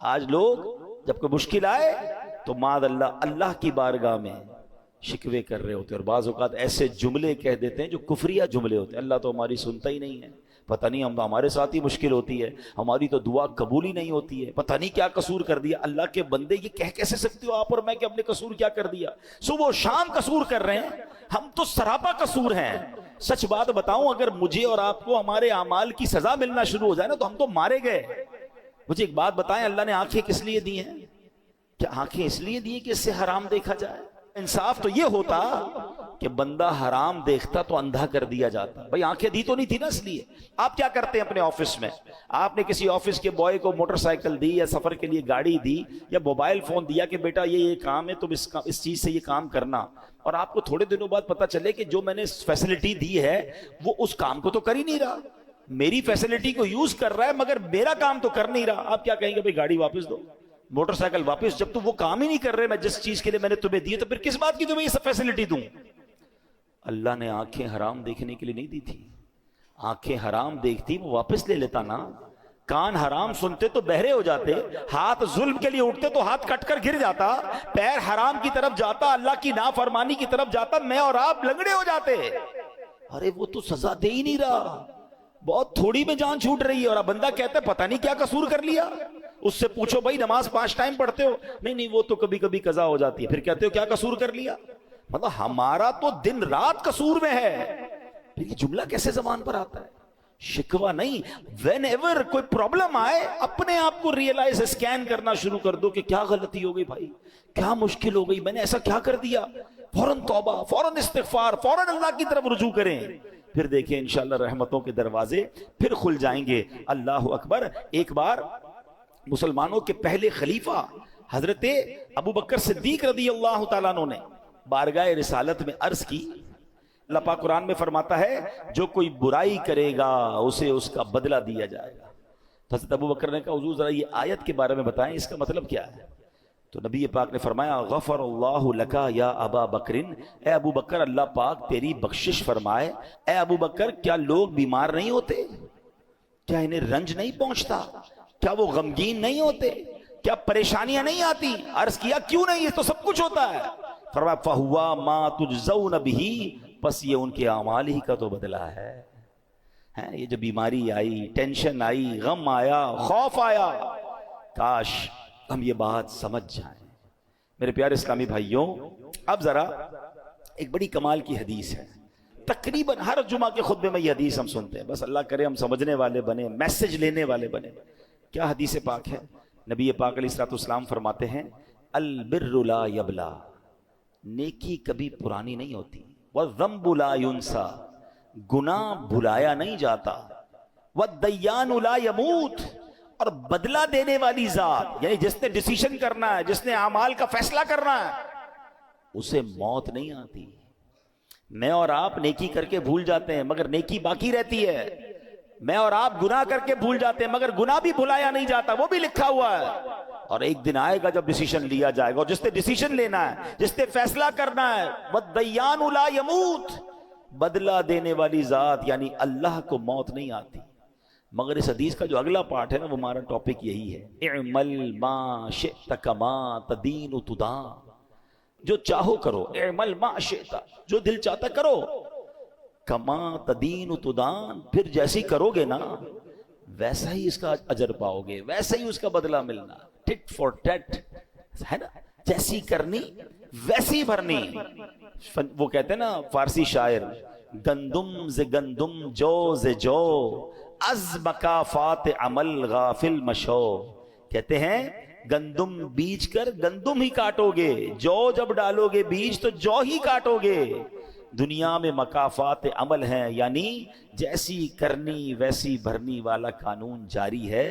آج لوگ جب کوئی مشکل آئے تو معاذ اللہ اللہ کی بارگاہ میں شکوے کر رہے ہوتے ہیں، اور بعض اوقات ایسے جملے کہہ دیتے ہیں جو کفریہ جملے ہوتے ہیں، اللہ تو ہماری سنتا ہی نہیں ہے، پتہ نہیں ہمارے ساتھ ہی مشکل ہوتی ہے، ہماری تو دعا قبول ہی نہیں ہوتی ہے، پتہ نہیں کیا قصور کر دیا۔ اللہ کے بندے یہ کہہ کیسے سکتے ہو آپ اور میں کہ ہم نے قصور کیا کر دیا؟ صبح و شام قصور کر رہے ہیں، ہم تو سراپا قصور ہیں۔ سچ بات بتاؤں، اگر مجھے اور آپ کو ہمارے اعمال کی سزا ملنا شروع ہو جائے نا تو ہم تو مارے گئے۔ مجھے ایک بات بتائیں، اللہ نے آنکھیں کس لیے دی ہیں؟ کیا آنکھیں اس لیے دی کہ اس سے حرام دیکھا جائے؟ انصاف تو یہ ہوتا کہ بندہ حرام دیکھتا تو اندھا کر دیا جاتا۔ بھائی آنکھیں دی تو نہیں تھی نا اس لیے۔ آپ کیا کرتے ہیں اپنے آفس میں؟ آپ نے کسی آفس کے بوائے کو موٹر سائیکل دی یا سفر کے لیے گاڑی دی یا موبائل فون دیا کہ بیٹا یہ کام ہے، تم اس چیز سے یہ کام کرنا، اور آپ کو تھوڑے دنوں بعد پتا چلے کہ جو میں نے فیسلٹی دی ہے وہ اس کام کو تو کر ہی نہیں رہا، میری فیسلٹی کو یوز کر رہا ہے مگر میرا کام تو کر نہیں رہا۔ آپ کیا کہیں گے؟ بھائی گاڑی واپس دو، موٹر سائیکل واپس، جب تم وہ کام ہی نہیں کر رہے میں جس چیز کے لیے میں نے تمہیں دی تو پھر کس بات کی تمہیں یہ سب فیسلٹی دوں؟ اللہ نے آنکھیں حرام دیکھنے کے لیے نہیں دی تھی، آنکھیں حرام دیکھتی وہ واپس لے لیتا نا، کان حرام سنتے تو بہرے ہو جاتے، ہاتھ ظلم کے لیے اٹھتے تو ہاتھ کٹ کر گر جاتا، پیر حرام کی طرف جاتا، اللہ کی نافرمانی کی طرف جاتا، میں اور آپ لنگڑے ہو جاتے۔ ارے وہ تو سزا دے ہی نہیں رہا، بہت تھوڑی میں جان چھوٹ رہی ہے، اور اب بندہ کہتا ہے پتہ نہیں کیا قصور کر لیا۔ اس سے پوچھو بھائی نماز 5 ٹائم پڑھتے ہو؟ نہیں وہ تو کبھی کبھی قضا ہو جاتی ہے۔ پھر کہتے ہو کیا قصور کر لیا؟ مطلب ہمارا تو دن رات قصور میں ہے۔ پھر یہ جملہ کیسے زبان پر آتا ہے؟ شکوہ نہیں، وین ایور کوئی پرابلم آئے اپنے آپ کو ریئلائز اسکین کرنا شروع کر دو کہ کیا غلطی ہو گئی بھائی، کیا مشکل ہو گئی، میں نے ایسا کیا کر دیا، فوراً توبہ، فوراً استغفار، فوراً اللہ کی طرف رجوع کریں۔ پھر دیکھیں انشاءاللہ رحمتوں کے دروازے پھر کھل جائیں گے۔ اللہ اکبر۔ ایک بار مسلمانوں کے پہلے خلیفہ حضرت ابو بکر صدیق رضی اللہ تعالیٰ عنہ نے بارگاہ رسالت میں عرض کی، اللہ پاک قرآن میں فرماتا ہے جو کوئی برائی کرے گا اسے اس کا بدلہ دیا جائے گا۔ حضرت ابو بکر نے کہا حضور ذرا یہ آیت کے بارے میں بتائیں، اس کا مطلب کیا ہے؟ تو نبی پاک نے فرمایا غفر اللہ لکا یا ابا بکرن، اے ابو بکر اللہ پاک تیری بخشش فرمائے۔ اے ابو بکر کیا لوگ بیمار نہیں ہوتے؟ کیا انہیں رنج نہیں پہنچتا؟ کیا وہ غمگین نہیں ہوتے؟ کیا پریشانیاں نہیں آتی؟ عرض کیا کیوں نہیں، یہ تو سب کچھ ہوتا ہے۔ فرمایا فہوا ما تجزون بہ، پس یہ ان کے اعمال ہی کا تو بدلہ ہے۔ یہ جو بیماری آئی، ٹینشن آئی، غم آیا، خوف آیا، کاش ہم یہ بات سمجھ جائیں۔ میرے پیارے اسلامی بھائیوں، اب ذرا ایک بڑی کمال کی حدیث ہے، تقریباً ہر جمعہ کے خطبے میں یہ حدیث ہم سنتے ہیں، بس اللہ کرے ہم سمجھنے والے بنے، میسج لینے والے بنے۔ کیا حدیث پاک ہے؟ نبی پاک علیہ الصلوۃ والسلام فرماتے ہیں البر لا یبلا، نیکی کبھی پرانی نہیں ہوتی، والذنب لا ینسا، گناہ بھلایا نہیں جاتا، والدیان لا یموت، اور بدلہ دینے والی ذات یعنی جس نے ڈیسیشن کرنا ہے، جس نے اعمال کا فیصلہ کرنا ہے، اسے موت نہیں آتی۔ میں اور آپ نیکی کر کے بھول جاتے ہیں مگر نیکی باقی رہتی ہے، میں اور آپ گناہ کر کے بھول جاتے ہیں مگر گناہ بھی بھلایا نہیں جاتا، وہ بھی لکھا ہوا ہے، اور ایک دن آئے گا جب ڈیسیشن لیا جائے گا، اور جس نے ڈیسیشن لینا ہے، جس نے فیصلہ کرنا ہے، والدیان لا یموت، بدلہ دینے والی ذات یعنی اللہ کو موت نہیں آتی۔ مگر اس حدیث کا جو اگلا پارٹ ہے نا، وہ ہمارا ٹاپک یہی ہے، اعمل ما شئت کما تدین تدان، جو چاہو کرو، اعمل ما شئت، جو دل چاہتا کرو، کما تدین تدان، پھر جیسی کرو گے نا ویسا ہی اس کا اجر پاؤ گے، ویسا ہی اس کا بدلہ ملنا، ٹٹ فور ٹٹ ہے نا، جیسی کرنی ویسی بھرنی۔ وہ کہتے ہیں نا فارسی شاعر، گندم ز گندم جو ز جو، از مکافات عمل غافل مشو، کہتے ہیں گندم بیج کر گندم ہی کاٹو گے، جو جب ڈالو گے بیج تو جو ہی کاٹو گے۔ دنیا میں مکافات عمل ہیں، یعنی جیسی کرنی ویسی بھرنی والا قانون جاری ہے۔